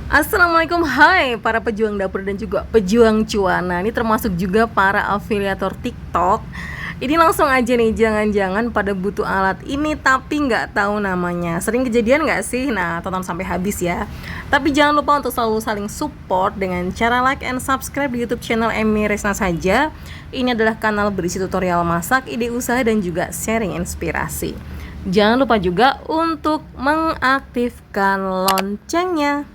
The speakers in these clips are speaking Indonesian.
Assalamualaikum, hai para pejuang dapur dan juga pejuang cuan. Nah, ini termasuk juga para afiliator TikTok. Ini langsung aja nih, jangan-jangan pada butuh alat ini tapi nggak tahu namanya. Sering kejadian nggak sih? Nah, tonton sampai habis ya. Tapi jangan lupa untuk selalu saling support dengan cara like and subscribe di YouTube channel Emi Resna saja. Ini adalah kanal berisi tutorial masak, ide usaha dan juga sharing inspirasi. Jangan lupa juga untuk mengaktifkan loncengnya.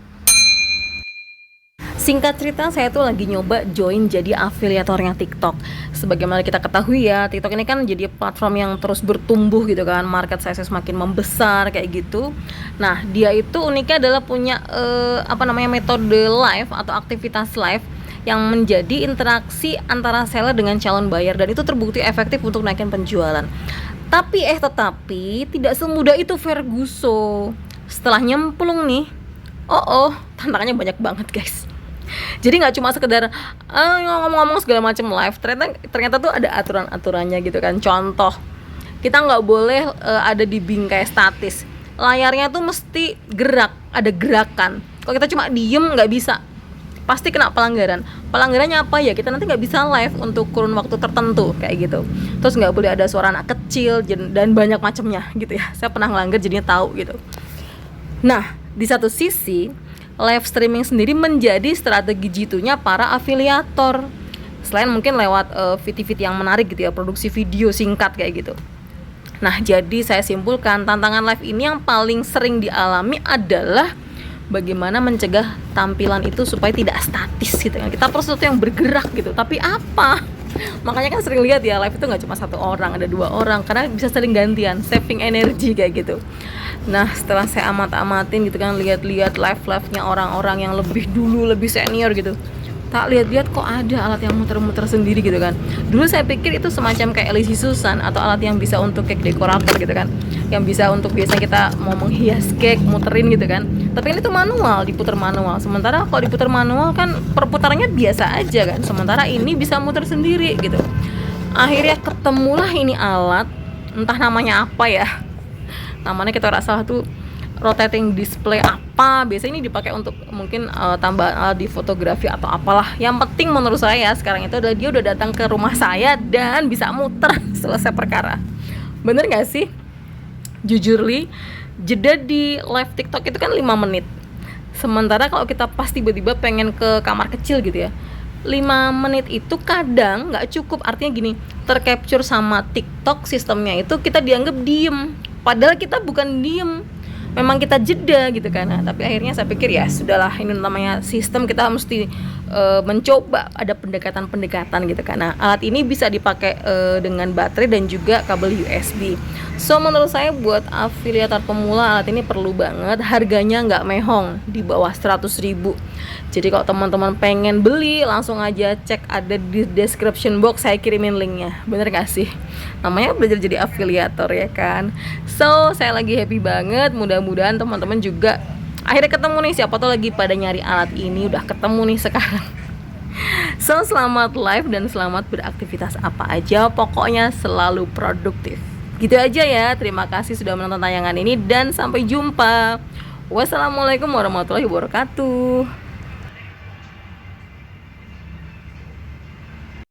Singkat cerita, saya tuh lagi nyoba join jadi afiliatornya TikTok. Sebagaimana kita ketahui ya, TikTok ini kan jadi platform yang terus bertumbuh gitu kan, market size semakin membesar kayak gitu. Nah, dia itu uniknya adalah punya metode live atau aktivitas live yang menjadi interaksi antara seller dengan calon buyer, dan itu terbukti efektif untuk naikin penjualan. Tapi tidak semudah itu Ferguso. Setelah nyemplung nih, tantangannya banyak banget guys. Jadi nggak cuma sekedar ngomong-ngomong segala macam live, ternyata tuh ada aturan-aturannya gitu kan. Contoh, kita nggak boleh ada di bingkai statis. Layarnya tuh mesti gerak, ada gerakan. Kalau kita cuma diem nggak bisa, pasti kena pelanggaran. Pelanggarannya apa ya? Kita nanti nggak bisa live untuk kurun waktu tertentu kayak gitu. Terus nggak boleh ada suara anak kecil dan banyak macamnya gitu ya. Saya pernah ngelanggar jadinya tahu gitu. Nah, di satu sisi live streaming sendiri menjadi strategi jitunya para afiliator. Selain mungkin lewat VT-VT yang menarik gitu ya, produksi video singkat kayak gitu. Nah, jadi saya simpulkan tantangan live ini yang paling sering dialami adalah bagaimana mencegah tampilan itu supaya tidak statis gitu kan. Kita perlu sesuatu yang bergerak gitu. Tapi apa? Makanya kan sering lihat ya, live itu nggak cuma satu orang, ada 2 orang, karena bisa sering gantian, saving energi kayak gitu. Nah, setelah saya amatin gitu kan, lihat-lihat live-nya orang-orang yang lebih dulu, lebih senior gitu, tak lihat-lihat kok ada alat yang muter-muter sendiri gitu kan. Dulu saya pikir itu semacam kayak LC Susan atau alat yang bisa untuk cake dekorator gitu kan, yang bisa untuk biasanya kita mau menghias cake, muterin gitu kan. Tapi ini tuh manual, diputar manual. Sementara kalau diputar manual kan perputarannya biasa aja kan, sementara ini bisa muter sendiri gitu. Akhirnya ketemulah ini alat, entah namanya apa ya, namanya kita rasa tuh rotating display apa. Biasanya ini dipakai untuk mungkin tambahan di fotografi atau apalah. Yang penting menurut saya sekarang itu adalah dia udah datang ke rumah saya dan bisa muter. Selesai perkara. Bener gak sih? Jujur li, jeda di live TikTok itu kan 5 menit. Sementara kalau kita pas tiba-tiba pengen ke kamar kecil gitu ya, 5 menit itu kadang gak cukup. Artinya gini, tercapture sama TikTok sistemnya itu kita dianggap diem, padahal kita bukan diem, memang kita jeda gitu kan. Nah, tapi akhirnya saya pikir ya sudahlah, ini namanya sistem, kita mesti mencoba ada pendekatan gitu kan. Nah, alat ini bisa dipakai dengan baterai dan juga kabel USB. So menurut saya buat afiliator pemula alat ini perlu banget. Harganya nggak mehong, di bawah 100.000. Jadi kalau teman-teman pengen beli, langsung aja cek, ada di description box, saya kirimin linknya. Bener gak sih? Namanya belajar jadi afiliator ya kan. So saya lagi happy banget. Mudah-mudahan teman-teman juga akhirnya ketemu nih. Siapa tuh lagi pada nyari alat ini, udah ketemu nih sekarang. So selamat live dan selamat beraktivitas apa aja, pokoknya selalu produktif. Gitu aja ya. Terima kasih sudah menonton tayangan ini dan sampai jumpa. Wassalamualaikum warahmatullahi wabarakatuh.